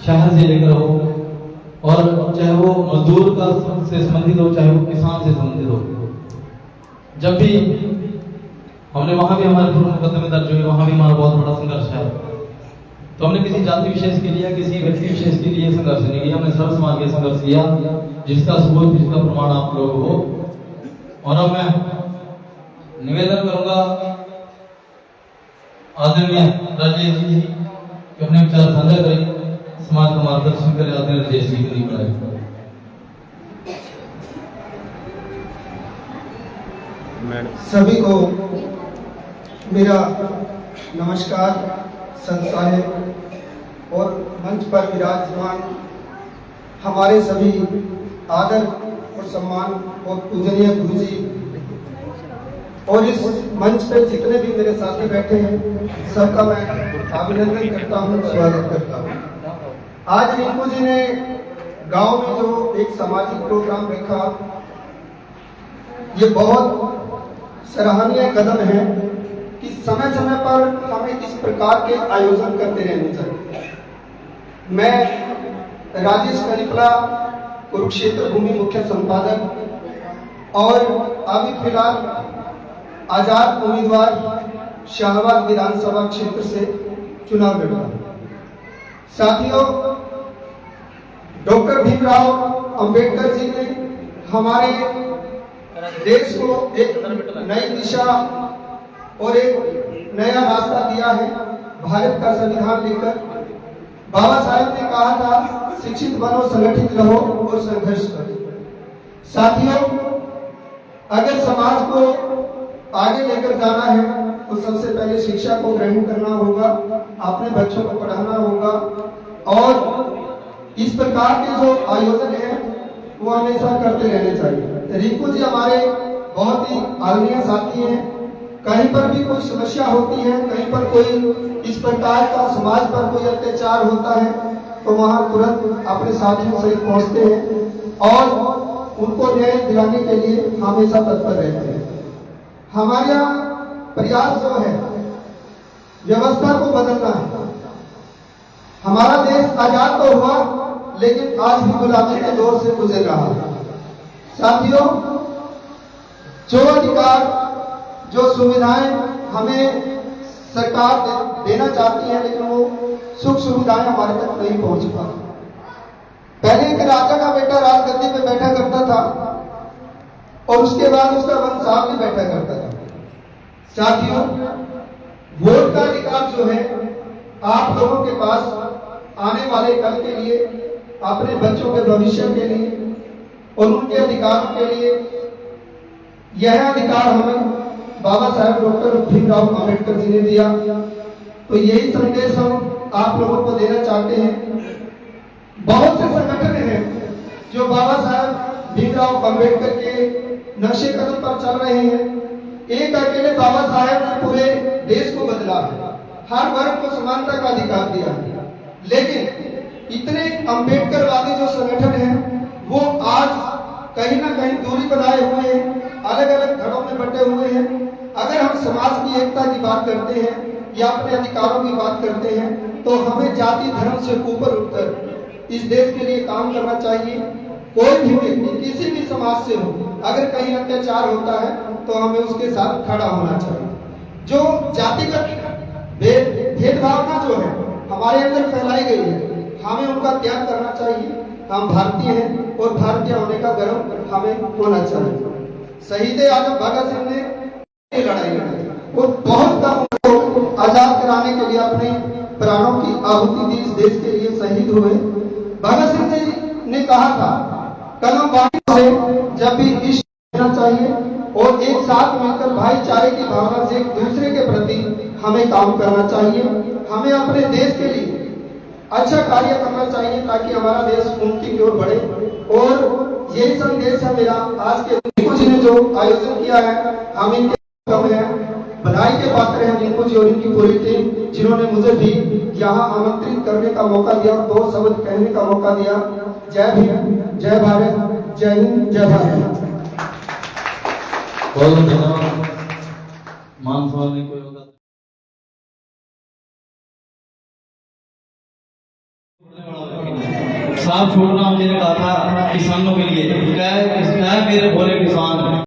शहर से लेकर हो, और चाहे वो मजदूर का से संबंधित हो, चाहे वो किसान से संबंधित हो, जब भी हमने वहां भी हमारे पूर्व मुकदमे दर्ज हुए, वहां भी हमारा बहुत बड़ा संघर्ष है। तो हमने किसी जाति विशेष के लिए, किसी व्यक्ति विशेष के लिए संघर्ष नहीं किया, हमने सर्व समाज के संघर्ष किया, जिसका सबूत, जिसका प्रमाण आप लोग हो। और अब मैं निवेदन करूंगा आदरणीय राजेश जी कि अपने विचार साझा करें, समाज का मार्गदर्शन करें। आदरणीय राजेश जी को निपटाए। सभी को मेरा नमस्कार। संत साहेब और मंच पर विराजमान हमारे सभी आदर और सम्मान और पूजनीय गुरु जी, और इस मंच पर जितने भी मेरे साथी बैठे हैं, सबका मैं अभिनंदन करता हूं, स्वागत करता हूं। आज रिंकू जी ने गांव में जो एक सामाजिक प्रोग्राम रखा, ये बहुत सराहनीय कदम है कि समय समय पर हमें इस प्रकार के आयोजन करते रहने चाहिए। मैं राजेश कनिपला, कुरुक्षेत्र भूमि मुख्य संपादक और अभी फिलहाल आजाद उम्मीदवार शाहबाद विधानसभा क्षेत्र से चुनाव लड़ा। साथियों, डॉक्टर भीमराव अंबेडकर जी ने हमारे देश को एक नई दिशा और एक नया रास्ता दिया है। भारत का संविधान लिखकर बाबा साहेब ने कहा था, शिक्षित बनो, संगठित रहो और संघर्ष करो। साथियों, अगर समाज को आगे लेकर जाना है तो सबसे पहले शिक्षा को ग्रहण करना होगा, अपने बच्चों को पढ़ाना होगा, और इस प्रकार के जो आयोजन है वो हमेशा करते रहने चाहिए। रिंकू जी हमारे बहुत ही आदरणीय साथी हैं। कहीं पर भी कोई समस्या होती है, कहीं पर कोई इस प्रकार का समाज पर कोई अत्याचार होता है, तो वहां तुरंत अपने साथियों सहित पहुंचते हैं और उनको न्याय दिलाने के लिए हमेशा तत्पर रहते हैं। हमारे यहाँ प्रयास जो है व्यवस्था को बदलना है। हमारा देश आजाद तो हुआ, लेकिन आज भी गुलामी के दौर से गुजर रहा है। साथियों, जो अधिकार, जो सुविधाएं हमें सरकार देना चाहती है, लेकिन वो सुख सुविधाएं हमारे तक नहीं पहुंच पाती। पहले एक राजा का बेटा राजगद्दी पे बैठा करता था और उसके बाद उसका वंशज भी बैठा करता था। साथियों, वोट का अधिकार जो है आप लोगों के पास आने वाले कल के लिए, अपने बच्चों के भविष्य के लिए और उनके अधिकारों के लिए, यह अधिकार हमें बाबा साहेब डॉक्टर भीमराव अंबेडकर जी ने दिया। तो यही संदेश हम आप लोगों को देना चाहते हैं। बहुत से संगठन हैं जो बाबा साहेब भीमराव अंबेडकर के नक्शे कदम पर चल रहे हैं। एक अकेले बाबा साहेब ने पूरे देश को बदला है, हर वर्ग को समानता का अधिकार दिया है। लेकिन इतने अंबेडकरवादी जो संगठन हैं वो आज कहीं ना कहीं दूरी बनाए हुए हैं, अलग अलग धड़ों में बटे हुए हैं। अगर हम समाज की एकता की बात करते हैं या अपने अधिकारों की बात करते हैं, तो हमें जाति धर्म से ऊपर उठकर इस देश के लिए काम करना चाहिए। कोई भी व्यक्ति किसी भी समाज से हो, अगर कहीं अत्याचार होता है तो हमें उसके साथ खड़ा होना चाहिए। जो जातिगत भेदभावना जो है हमारे अंदर फैलाई गई है, हमें उनका त्याग करना चाहिए। हम भारतीय हैं और भारतीय होने का गर्व हमें होना चाहिए। शहीद आजम भगत सिंह ने लड़ाई लड़ी, वो बहुत कम लोग आजाद कराने के लिए अपने प्राणों की आहुति दी, इस देश के लिए शहीद हुए। भगत सिंह ने कहा था, कलम बाकी से जब भी इश्क होना चाहिए और एक साथ मिलकर भाईचारे की भावना से एक दूसरे के प्रति हमें काम करना चाहिए। हमें अपने देश के लिए अच्छा कार्य करना चाहिए ताकि हमारा देश उन्नति की ओर बढ़े। और यही संदेश है मेरा आज के रिंकू जी ने जो आयोजन किया है, हम इनके बधाई के पात्र हैं। रिंकू जी और इनकी पूरी टीम, जिन्होंने मुझे भी यहाँ आमंत्रित करने का मौका दिया, दो शब्द कहने का मौका दिया। जय भीम, जय भारत, जय हिंद, जय भारत। बहुत धन्यवाद। मान सवाल नहीं कोई होगा। साफ छोड़ना मुझे कहा था किसानों के लिए क्या है मेरे भोले